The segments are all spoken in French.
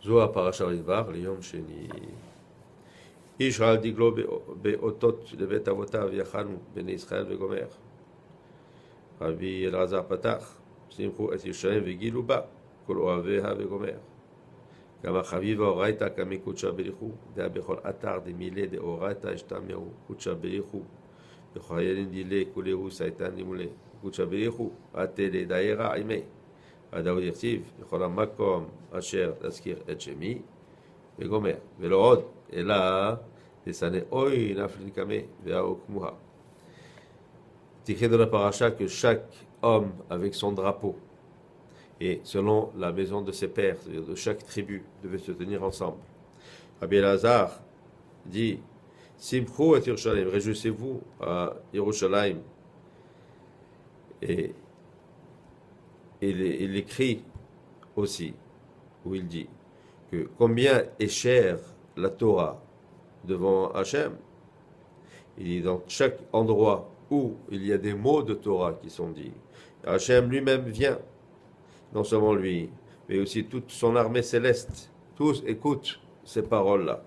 זו הפרשה בדבר ליום שני. ישראל דגלו באותות לבית אבותיו יחנו בני ישראל וגומר. רבי אלעזר פתח, שמחו את ירושלים וגילו בה, כל אוהביה וגומר. גם החביב האורייתא כמי קודשא בריחו, דעה בכל אתר דמילי דאורייתא אשתמעו, קודשא בריחו, בכל ילין דילי כולהו סייתן לימולי, קודשא בריחו, עתה לדיירה עימי. הדאוד יכתיב, בכל המקום אשר תזכיר את שמי, וגומר. ולא עוד, אלא תשנא אוי נפלין קמא והאו כמוה. Écrit dans la paracha que chaque homme avec son drapeau et selon la maison de ses pères, c'est-à-dire de chaque tribu, devait se tenir ensemble. Rabbi Elazar dit Simchu et Yerushalayim, réjouissez-vous à Yerushalayim. Et il écrit aussi, où il dit que combien est chère la Torah devant Hachem. Il dit dans chaque endroit où il y a des mots de Torah qui sont dits, Hachem lui-même vient, non seulement lui, mais aussi toute son armée céleste, tous écoutent ces paroles-là.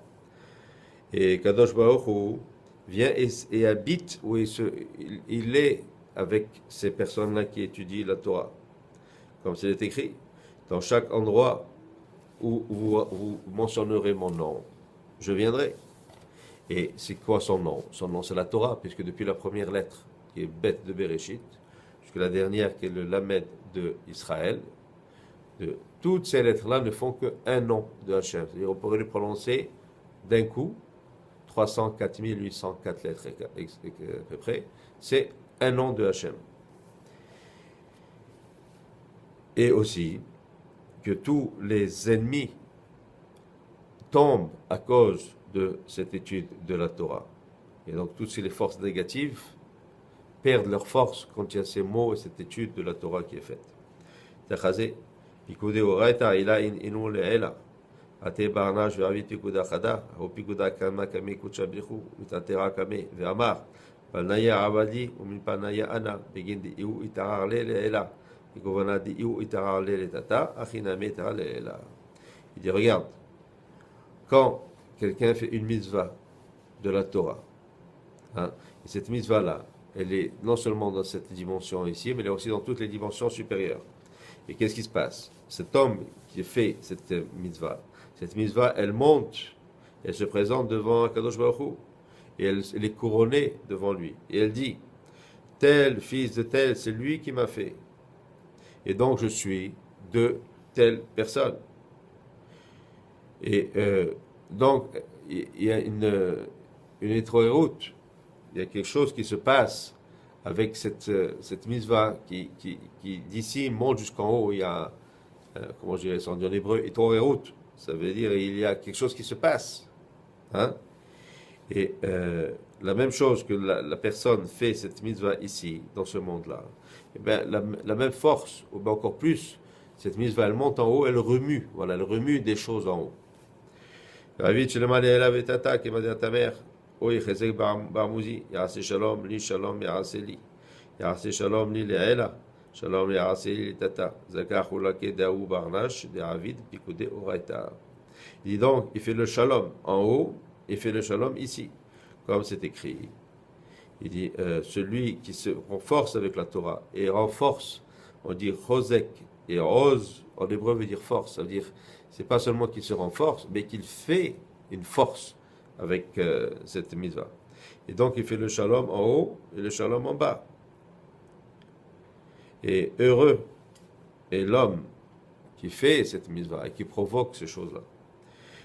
Et Kadosh Baruch Hu vient et habite où il est avec ces personnes-là qui étudient la Torah. Comme c'est écrit, dans chaque endroit où vous mentionnerez mon nom, je viendrai. Et c'est quoi son nom? Son nom, c'est la Torah, puisque depuis la première lettre, qui est Beth de Bereshit, jusqu'à la dernière, qui est le Lamed de Israël, toutes ces lettres-là ne font qu'un nom de Hachem. C'est-à-dire, on pourrait les prononcer d'un coup, 304 804 lettres à peu près, c'est un nom de Hachem. Et aussi, que tous les ennemis tombent à cause de cette étude de la Torah. Et donc toutes les forces négatives perdent leur force quand il y a ces mots et cette étude de la Torah qui est faite. Tachazé, Pikoudé Oraita, Ila inu le'ela, Ate barnaj ve'avit pikuda chada, Ho pikuda kama kame kucha bichu, Mitatera kame ve'amar, Palnaya avadi, Umin palnaya ana, Begin di iu itarar le'ela, Igovana di iu itarar le'letata, Achiname itarar le'ela. Il dit, regarde, quand quelqu'un fait une mitzvah de la Torah, hein, et cette mitzvah-là, elle est non seulement dans cette dimension ici, mais elle est aussi dans toutes les dimensions supérieures. Et qu'est-ce qui se passe? Cet homme qui fait cette mitzvah, elle monte, elle se présente devant Kadosh Baruch Hu, et elle est couronnée devant lui. Et elle dit, tel fils de tel, c'est lui qui m'a fait. Et donc je suis de telle personne. Et donc, il y a une étroite, il y a quelque chose qui se passe avec cette mitzvah qui d'ici monte jusqu'en haut. Il y a, comment je dirais ça en hébreu, étroite. Ça veut dire il y a quelque chose qui se passe. Hein? Et la même chose que la personne fait cette mitzvah ici, dans ce monde-là, et bien, la même force, ou bien encore plus, cette mitzvah, elle monte en haut, elle remue. Voilà, elle remue des choses en haut. Ravid Shelema Leela Vetata, qui m'a dit à ta mère, Oye Chezek Barmouzi, Yarase Shalom, Li Shalom, Yarase Li. Yarase Shalom, Li Leela, Shalom, Yarase Li Tata. Zakar Hulake Daou Barnash, de Ravid, Pikoudé Oraita. Il dit donc, il fait le Shalom en haut, il fait le Shalom ici, comme c'est écrit. Il dit, celui qui se renforce avec la Torah, et renforce, on dit Chozek, et Oz, en hébreu veut dire force, ça veut dire, c'est pas seulement qu'il se renforce, mais qu'il fait une force avec cette mitzvah. Et donc il fait le shalom en haut et le shalom en bas. Et heureux est l'homme qui fait cette mitzvah et qui provoque ces choses-là.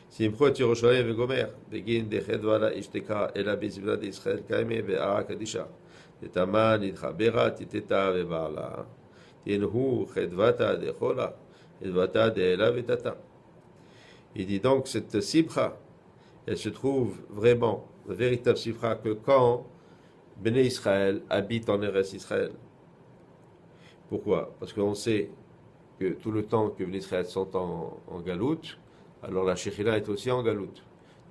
Simchot Yerushalayim vegomer, begin dechedvala ishteka ela bezivla d'Israël kaime ve'ara kadisha, tetama nidchabera titeta ve'ba'ala, tenhu chedvata dechola, edvata de'ela ve'tata. Il dit donc cette sibra, elle se trouve vraiment, la véritable sibra, que quand Béné Israël habite en Eretz Israël. Pourquoi? Parce qu'on sait que tout le temps que Béné Israël sont en galoute, alors la Shekhinah est aussi en galoute.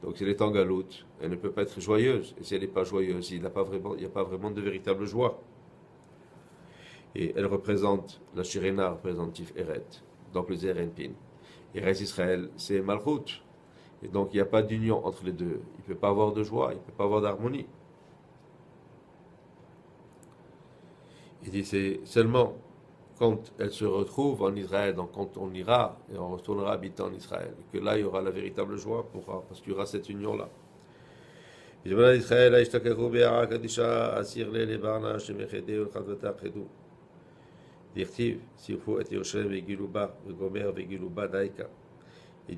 Donc si elle est en galoute, elle ne peut pas être joyeuse. Et si elle n'est pas joyeuse, il n'y a pas vraiment de véritable joie. Et elle représente, la Shekhinah représente Tiferet, donc le Zerenpin. Eretz Israël, c'est Malchut. Et donc, il n'y a pas d'union entre les deux. Il ne peut pas avoir de joie, il ne peut pas avoir d'harmonie. Il dit, c'est seulement quand elle se retrouve en Israël, donc quand on ira et on retournera habiter en Israël, que là, il y aura la véritable joie, parce qu'il y aura cette union-là. Il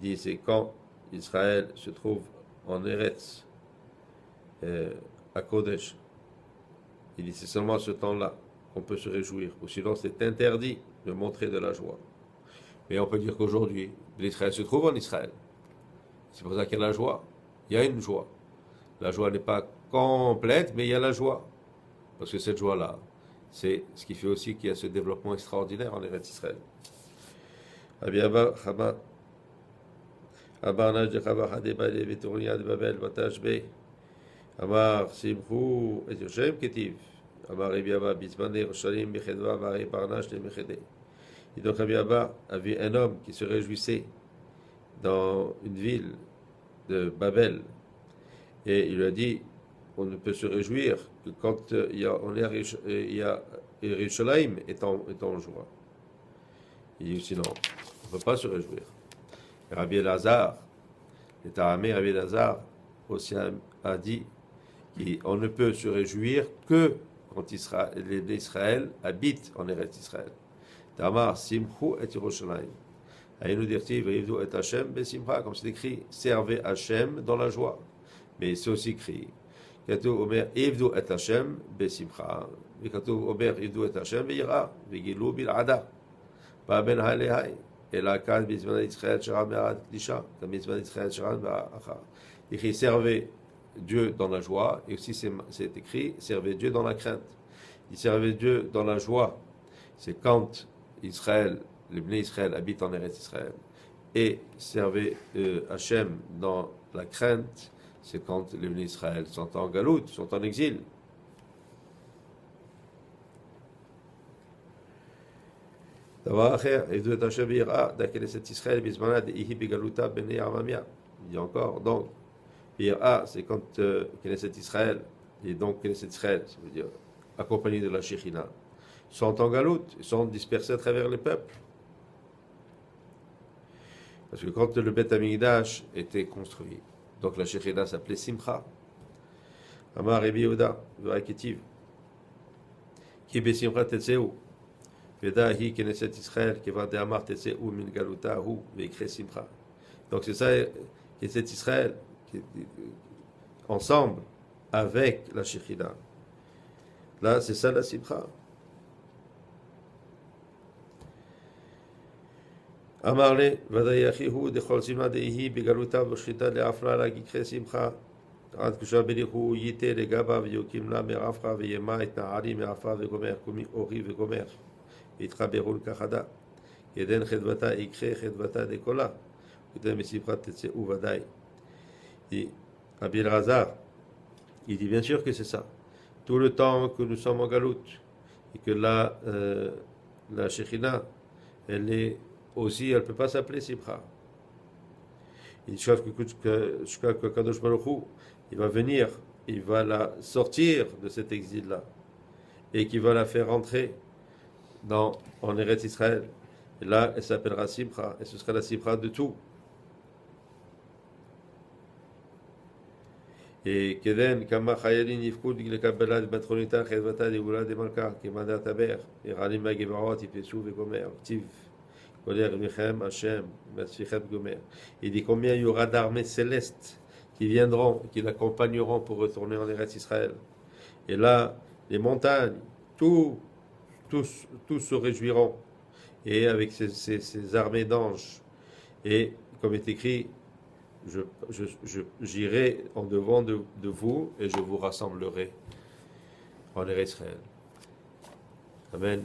dit, c'est quand Israël se trouve en Eretz, à Kodesh. Il dit, c'est seulement à ce temps-là qu'on peut se réjouir. Ou sinon, c'est interdit de montrer de la joie. Mais on peut dire qu'aujourd'hui, l'Israël se trouve en Israël. C'est pour ça qu'il y a la joie. Il y a une joie. La joie n'est pas complète, mais il y a la joie. Parce que cette joie-là, c'est ce qui fait aussi qu'il y a ce développement extraordinaire en Eretz Israël. Abarnaj de Chava Hadebale Vitoria de Babel Batashbe Amar Simchu et Yoshem Ketiv Amar Ebiaba Bismane Yerushalayim Bechedva Amar Barnaj de Mechede. Et donc Rabbi Abba a vu un homme qui se réjouissait dans une ville de Babel. Et il lui a dit, on ne peut se réjouir que quand Yerushalayim est en joie. Il dit sinon, on ne peut pas se réjouir. Et Rabbi Elazar, le Taramé Rabbi Elazar aussi a dit qu'on ne peut se réjouir que quand l'Israël habite en Eretz Israël. Tamar Simchu et Yerushalayim. Aïnou dirtiv Yivdu et Hashem besimcha, comme c'est écrit, servez Hashem dans la joie. Mais c'est aussi écrit, Katou Omer Yivdu et Hashem besimcha, et Katou Omer Yivdu et Hashem beira, vegilou bil'ada, pas ben halehai. Et là, quand Bisman Israël Sharan Merad Klisha, comme Bisman Israël Sharan Ba'acha. Écrit, servez Dieu dans la joie, et aussi c'est écrit, servez Dieu dans la crainte. Il servait Dieu dans la joie. C'est quand Israël, les Bnei Israël habitent en Eretz Israël, et servez Hachem dans la crainte, c'est quand les Bnei Israël sont en galout, sont en exil. Il dit encore, donc, Bira, c'est quand Knesset Israël, et donc Knesset Israël, ça veut dire accompagné de la Shekhinah, sont en galoute, ils sont dispersés à travers les peuples. Parce que quand le Beth Amikdash était construit, donc la Shekhinah s'appelait Simcha. Amar Rabbi Yehuda, V'aketiv, Ki besimcha tetzeu, Veda hi Knesset Israël, Ki vade amar tetzeu min galuta hu, Veikre Simcha. Donc c'est ça, Knesset Israël, ensemble avec la Shekhinah. Là, c'est ça la Simcha. Amarle, Vadayachihu, Dechol Simha Deihi, Begaluta, Vashchita, Leafra, la Gikre Simcha, Ad Kusha Belichu, Yite, Legaba, Vyokimla, Merafra, Vyema, et Nahari, Merafa, Vegomer, Kumi, Ori, Vegomer, Itra Berul Kachada, Yeden Chedvata, Ikre, Chedvata, Dekola, Kudem Simcha, Tetse, Uvadai. Et Rabbi Elazar, il dit bien sûr que c'est ça. Tout le temps que nous sommes en galoute, et que la Shekhinah, elle est aussi, elle ne peut pas s'appeler Simcha. Il dit que Kadosh Baruch Hu, il va venir, il va la sortir de cet exil-là, et qu'il va la faire rentrer en Eretz Israël. Et là, elle s'appellera Simcha, et ce sera la Simcha de tout. Et Keden, Kama Chayalin Yifkud, Gilekabela, Batronita, Chedvata, Devoula, Demalka, Kemada Taber, et Ralim Magevarot, Ifesou, Vegomer, Tiv, Koler, Michem, Hachem, Matsfichet, Gomer. Il dit combien il y aura d'armées célestes qui viendront, qui l'accompagneront pour retourner en Eretz Israël. Et là, les montagnes, tous se réjouiront. Et avec ces armées d'anges. Et comme est écrit, j'irai en devant de vous et je vous rassemblerai en Eretz Israël. Amen.